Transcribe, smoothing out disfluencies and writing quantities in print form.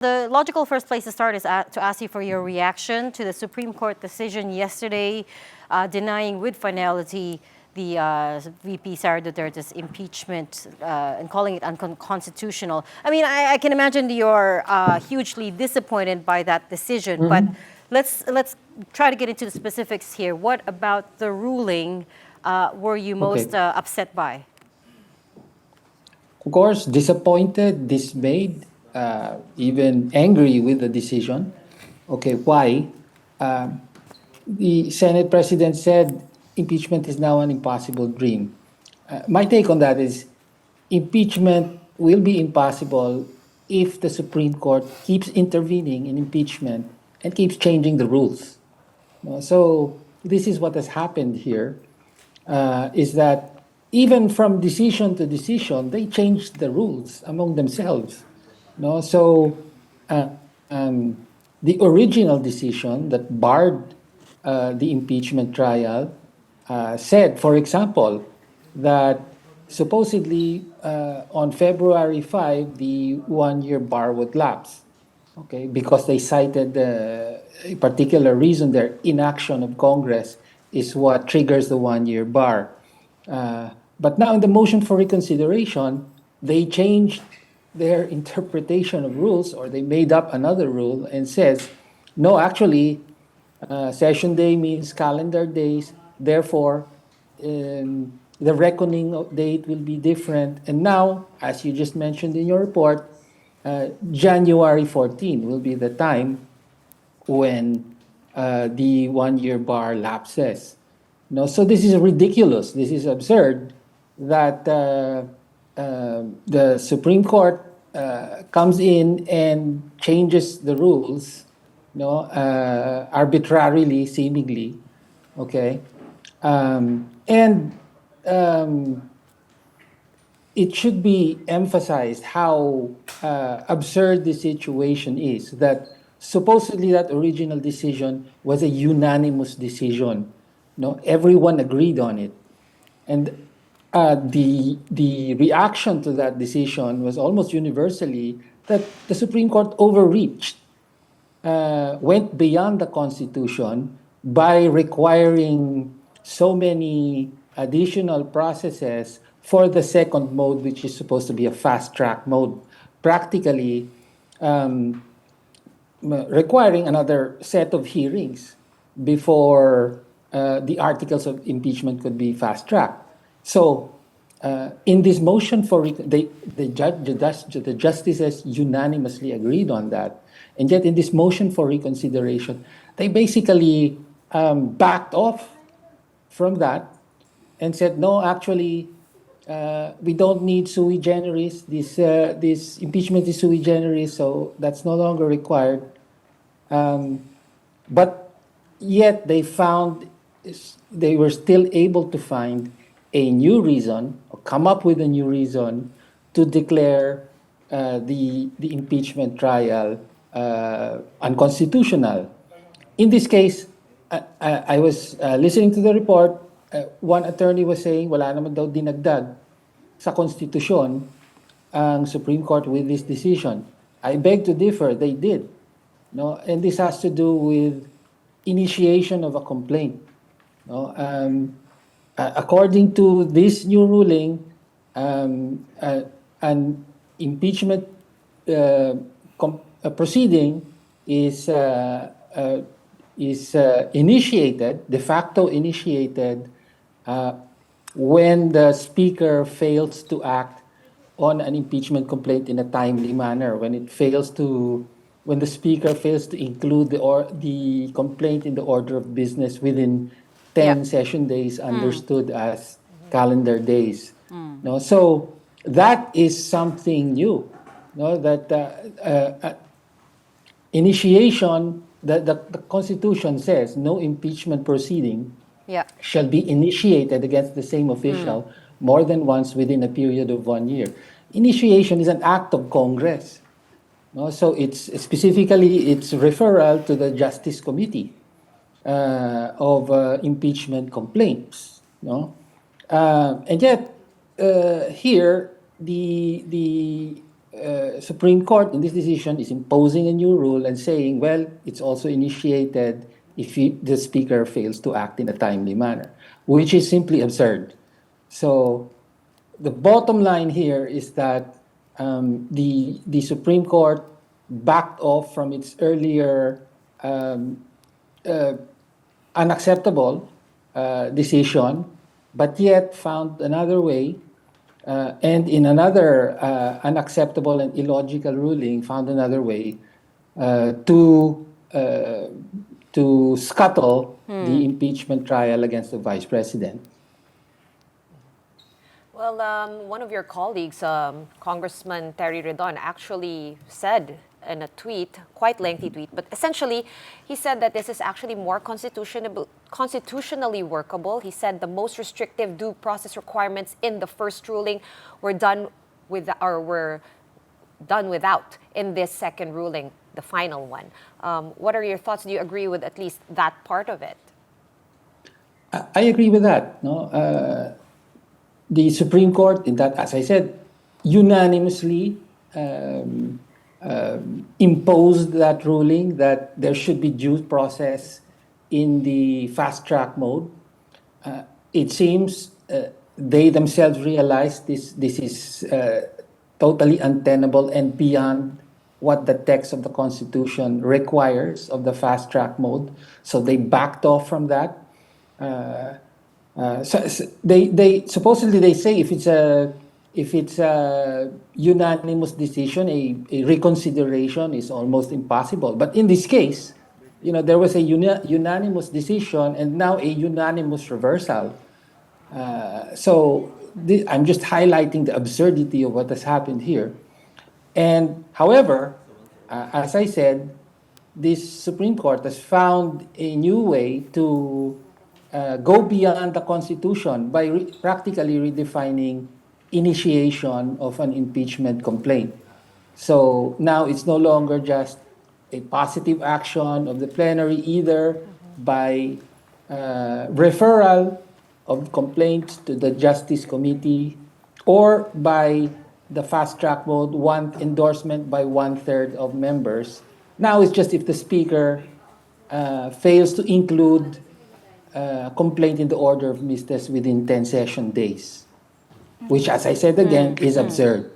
The logical first place to start is to ask you for your reaction to the Supreme Court decision yesterday denying with finality the VP Sara Duterte's impeachment and calling it unconstitutional. I mean, I can imagine you're hugely disappointed by that decision, but let's try to get into the specifics here. What about the ruling were you most upset by? Of course, disappointed, dismayed, even angry with the decision. Okay, why? The Senate President said impeachment is now an impossible dream. My take on that is impeachment will be impossible if the Supreme Court keeps intervening in impeachment and keeps changing the rules. So this is what has happened here, is that even from decision to decision, they changed the rules among themselves. So the original decision that barred the impeachment trial said, for example, that supposedly on February 5, the one-year bar would lapse. Okay, because they cited a particular reason, their inaction of Congress is what triggers the one-year bar. But now in the motion for reconsideration, they changed their interpretation of rules, or they made up another rule and says, no, actually, session day means calendar days, therefore, the reckoning date will be different. And now, as you just mentioned in your report, January 14 will be the time when the one-year bar lapses. So this is ridiculous. This is absurd that the Supreme Court comes in and changes the rules, arbitrarily, seemingly, okay, and it should be emphasized how absurd the situation is, that supposedly that original decision was a unanimous decision. Everyone agreed on it. And the reaction to that decision was almost universally that the Supreme Court overreached, went beyond the Constitution by requiring so many additional processes for the second mode, which is supposed to be a fast-track mode, practically requiring another set of hearings before the articles of impeachment could be fast-tracked. So in this motion for the justices unanimously agreed on that, and yet in this motion for reconsideration, they basically backed off from that and said, no, actually, we don't need sui generis. This impeachment is sui generis, so that's no longer required. But yet they were still able to find a new reason, or come up with a new reason to declare the impeachment trial unconstitutional. In this case, I was listening to the report. One attorney was saying, wala naman daw dinagdag sa konstitusyon ang Supreme Court with this decision. I beg to differ, they did. And this has to do with initiation of a complaint. According to this new ruling, an impeachment proceeding is initiated, de facto initiated, when the Speaker fails to act on an impeachment complaint in a timely manner, when the Speaker fails to include the complaint in the order of business within 10 session days, understood as calendar days. So that is something new. That initiation, the Constitution says no impeachment proceeding shall be initiated against the same official more than once within a period of 1 year. Initiation is an act of Congress. So it's specifically its referral to the Justice Committee of impeachment complaints. And yet here the Supreme Court in this decision is imposing a new rule and saying, well, it's also initiated if the Speaker fails to act in a timely manner, which is simply absurd. So the bottom line here is that the Supreme Court backed off from its earlier unacceptable decision, but yet found another way, and in another unacceptable and illogical ruling, found another way to scuttle the impeachment trial against the Vice President. Well, one of your colleagues, Congressman Terry Redon, actually said in a tweet, quite lengthy tweet, but essentially he said that this is actually more constitutionally workable. He said the most restrictive due process requirements in the first ruling were done without in this second ruling, the final one. What are your thoughts? Do you agree with at least that part of it? I agree with that. No, the Supreme Court, in that, as I said, unanimously imposed that ruling that there should be due process in the fast track mode. It seems they themselves realize this is totally untenable and beyond what the text of the Constitution requires of the fast track mode. So they backed off from that. So they supposedly they say if it's a unanimous decision, a reconsideration is almost impossible. But in this case, there was a unanimous decision and now a unanimous reversal. So I'm just highlighting the absurdity of what has happened here. And however, as I said, this Supreme Court has found a new way to go beyond the Constitution by practically redefining initiation of an impeachment complaint. So now it's no longer just a positive action of the plenary, either by referral of complaints to the Justice Committee or by the fast track mode, one endorsement by 1/3 of members. Now it's just if the Speaker fails to include complaint in the order of business within 10 session days, which, as I said again, is absurd.